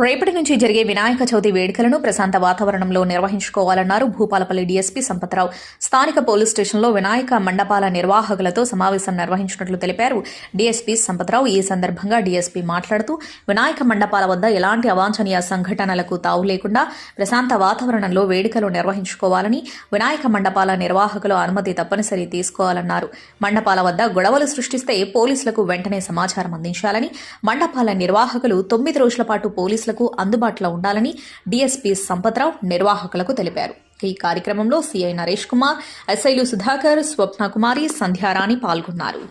రేపటి నుంచి జరిగే వినాయక చవితి వేడుకలను ప్రశాంత వాతావరణంలో నిర్వహించుకోవాలన్నారు భూపాలపల్లి డీఎస్పీ సంపత్రావు. స్థానిక పోలీస్ స్టేషన్లో వినాయక మండపాల నిర్వాహకులతో సమావేశం నిర్వహించినట్లు తెలిపారు డీఎస్పీ సంపత్రావు. ఈ సందర్భంగా డీఎస్పీ మాట్లాడుతూ వినాయక మండపాల వద్ద ఎలాంటి అవాంఛనీయ సంఘటనలకు తావు లేకుండా ప్రశాంత వాతావరణంలో వేడుకలు నిర్వహించుకోవాలని, వినాయక మండపాల నిర్వాహకులు అనుమతి తప్పనిసరి తీసుకోవాలన్నారు. మండపాల వద్ద గొడవలు సృష్టిస్తే పోలీసులకు వెంటనే సమాచారం అందించాలని, మండపాల నిర్వాహకులు 9 రోజుల పాటు పోలీసులకు అందుబాటులో ఉండాలని డీఎస్పీ సంపత్రావు నిర్వాహకులకు తెలిపారు. ఈ కార్యక్రమంలో సీఐ నరేష్ కుమార్, ఎస్ఐలు సుధాకర్, స్వప్నకుమారి, సంధ్యారాణి పాల్గొన్నారు.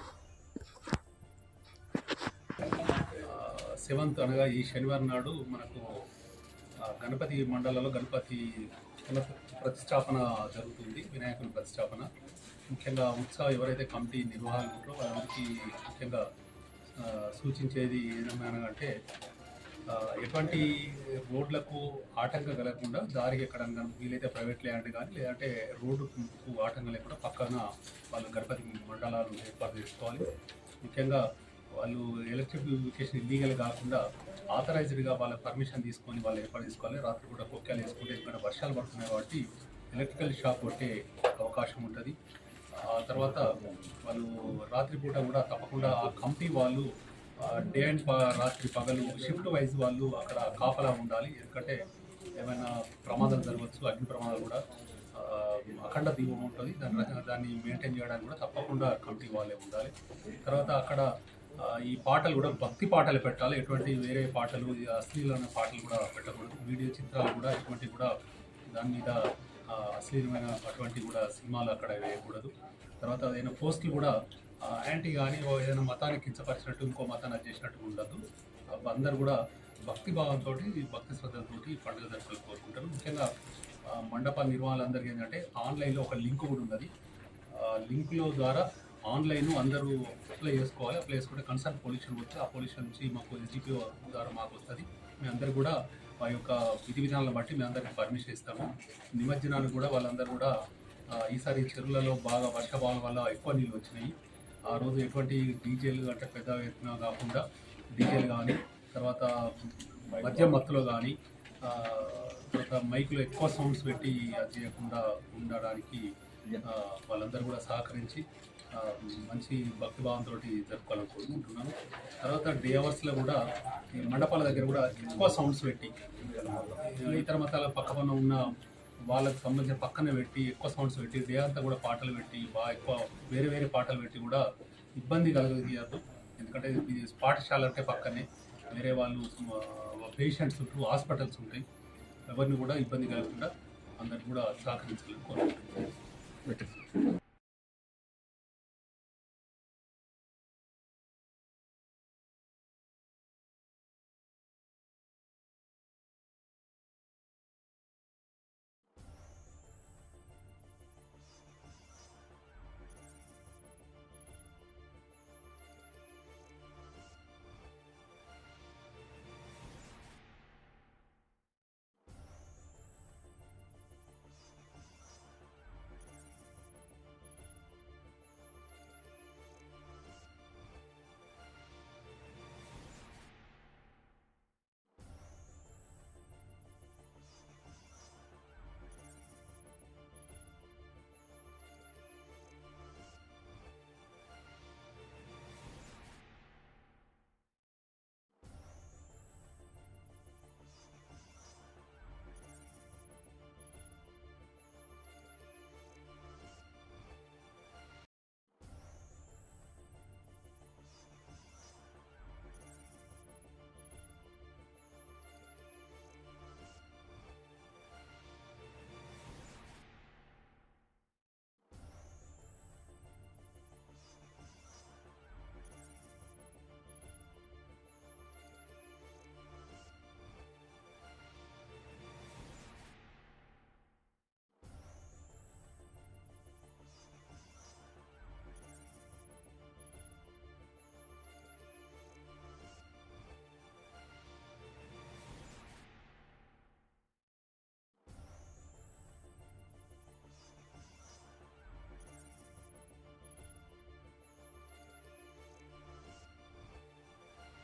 7th అనగా ఈ శనివారం నాడు మనకు గణపతి మండలంలో గణపతి ప్రతిష్టాపన జరుగుతుంది. వినాయకుని ప్రతిష్టాపన ముఖ్యంగా ఉత్సవ ఎవరైతే కమిటీ నిర్వాహకులు ఉంటారో వాళ్ళకి ముఖ్యంగా సూచించేది ఏమనగా ఎటువంటి రోడ్లకు ఆటంకం కలగకుండా దారికి ఎక్కడంగా వీలైతే ప్రైవేట్ ల్యాండ్ కానీ లేదంటే రోడ్డుకు ఆటంకం లేకుండా పక్కన వాళ్ళు గణపతి మండలాలు ఏర్పాటు చేసుకోవాలి. ముఖ్యంగా వాళ్ళు ఎలక్ట్రిఫికేషన్ ఇల్లీగల్ కాకుండా ఆథరైజ్డ్గా వాళ్ళ పర్మిషన్ తీసుకొని వాళ్ళు ఏర్పాటు చేసుకోవాలి. రాత్రి కూడా కొక్కాలు వేసుకుంటే ఎందుకంటే వర్షాలు పడుతున్నాయి కాబట్టి ఎలక్ట్రికల్ షాక్ కొట్టే అవకాశం ఉంటుంది. ఆ తర్వాత వాళ్ళు రాత్రిపూట కూడా తప్పకుండా ఆ కమిటీ వాళ్ళు డే అండ్ రాత్రి పగలు షిఫ్ట్ వైజ్ వాళ్ళు అక్కడ కాపలా ఉండాలి. ఎందుకంటే ఏమైనా ప్రమాదాలు జరగవచ్చు, అగ్ని ప్రమాదాలు కూడా అఖండ దీపం ఉంటుంది. దాన్ని మెయింటైన్ చేయడానికి కూడా తప్పకుండా కమిటీ వాళ్ళే ఉండాలి. తర్వాత అక్కడ ఈ పాటలు కూడా భక్తి పాటలు పెట్టాలి. ఎటువంటి వేరే పాటలు అశ్లీలమైన పాటలు కూడా పెట్టకూడదు. వీడియో చిత్రాలు కూడా ఎటువంటి కూడా దాని మీద అశ్లీలమైన అటువంటి కూడా సినిమాలు అక్కడ వేయకూడదు. తర్వాత ఏదైనా పోస్టులు కూడా యాంటీ కానీ ఏదైనా మతానికి కించపరిచినట్టు ఇంకో మతాన్ని చేసినట్టు ఉండదు. అందరూ కూడా భక్తి భావంతో భక్తి శ్రద్ధలతోటి పండుగ జరుపులు కోరుకుంటారు. ముఖ్యంగా మండపాల నిర్వహణలందరికీ ఏంటంటే ఆన్లైన్లో ఒక లింక్ కూడా ఉన్నది. లింక్లో ద్వారా ఆన్లైన్ అందరూ అప్లై చేసుకోవాలి. అప్లై చేసుకుంటే కన్సర్న్ పొల్యూషన్ వచ్చి ఆ పొల్యూషన్ నుంచి మాకు ఎస్జిపి ద్వారా మాకు వస్తుంది. మీ అందరూ కూడా మా యొక్క విధి విధానాలను బట్టి మేము అందరికీ పర్మిషన్ ఇస్తాము. నిమజ్జనానికి కూడా వాళ్ళందరూ కూడా ఈసారి చెరువులలో బాగా వర్షపాతం వల్ల ఎక్కువ నీళ్ళు వచ్చినాయి. ఆ రోజు ఎటువంటి డీజేలు అంటే పెద్ద ఎత్తున కాకుండా డీజేలు కానీ తర్వాత మద్యం మత్తులో కానీ తర్వాత మైకులో ఎక్కువ సౌండ్స్ పెట్టి అది చేయకుండా ఉండడానికి వాళ్ళందరూ కూడా సహకరించి మంచి భక్తిభావంతో జరుపుకోవాలని కోరుకుంటున్నాను. తర్వాత డే అవర్స్లో కూడా ఈ మండపాల దగ్గర కూడా ఎక్కువ సౌండ్స్ పెట్టి ఇతర మతాల పక్కన ఉన్న వాళ్ళకి సంబంధించిన పక్కన పెట్టి ఎక్కువ సౌండ్స్ పెట్టి డే అంతా కూడా పాటలు పెట్టి బాగా ఎక్కువ వేరే వేరే పాటలు పెట్టి కూడా ఇబ్బంది కలగదు. ఎందుకంటే ఇది పాఠశాల అంటే పక్కనే వేరే వాళ్ళు పేషెంట్స్ ఉంటారు, హాస్పిటల్స్ ఉంటాయి. ఎవరిని కూడా ఇబ్బంది కలగకుండా అందరిని కూడా సహకరించాలని కోరుకుంటున్నాను.